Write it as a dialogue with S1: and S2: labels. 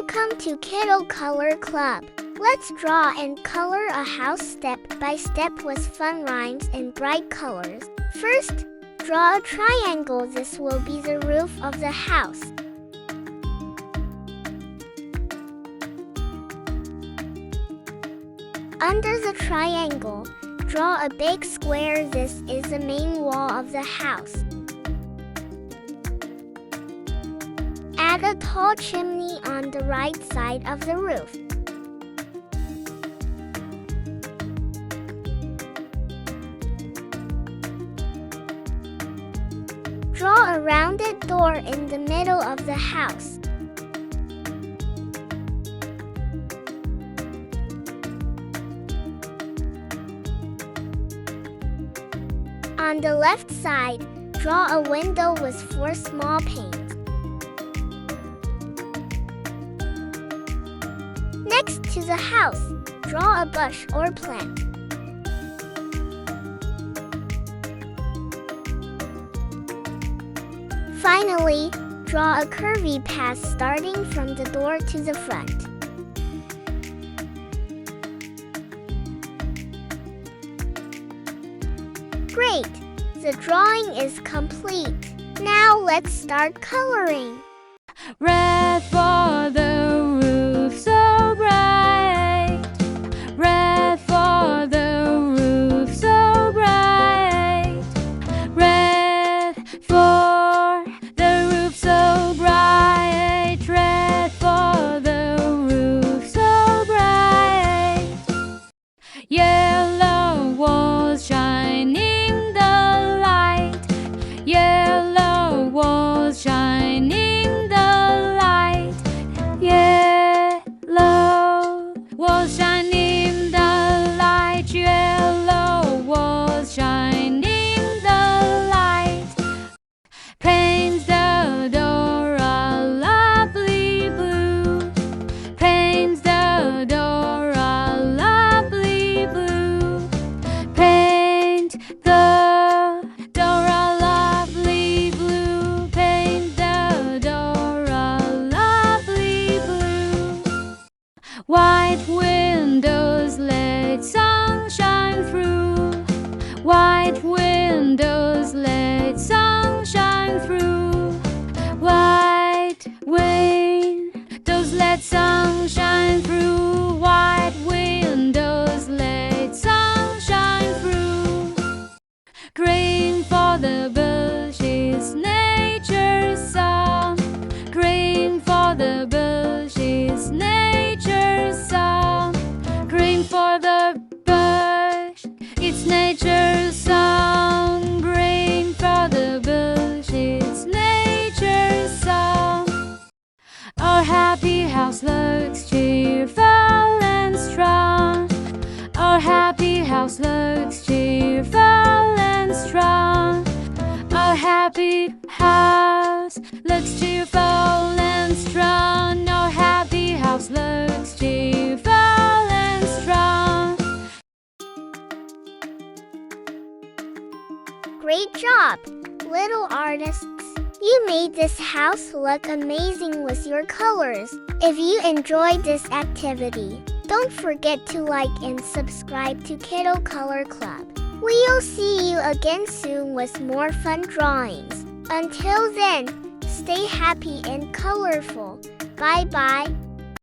S1: Welcome to Kiddo Color Club. Let's draw and color a house step by step with fun rhymes and bright colors. First, draw a triangle. This will be the roof of the house. Under the triangle, draw a big square. This is the main wall of the house. Add a tall chimney on the right side of the roof. Draw a rounded door in the middle of the house. On the left side, draw a window with 4 small panes. Next to the house, draw a bush or plant. Finally, draw a curvy path starting from the door to the front. Great! The drawing is complete. Now let's start coloring.
S2: Red for the roof so bright. Red for the roof so bright. Red for the roof so bright. Red for the roof so bright. Yellow walls shining the light. Yellow walls shining the light. Yellow walls shining the light. Yellow walls shining the light. Paint the door a lovely blue. Paint the door a lovely blue. Paint the door a lovely blue. Paint the door a lovely blue. White windows let sunshine through. White windows let sunshine through. White windows let sunshine through. White windows let sunshine through. Green for the bushes, nature's song. Green for the bushes, nature's song. Green for the bush, it's nature's song. Green for the bush, it's nature's song. Our happy house looks cheerful and strong. Our happy house looks cheerful and strong. Our happy house looks cheerful and strong. Our happy house looks cheerful and strong.
S1: Great job, little artists! You made this house look amazing with your colors. If you enjoyed this activity, don't forget to like and subscribe to Kiddo Color Club. We'll see you again soon with more fun drawings. Until then, stay happy and colorful. Bye-bye.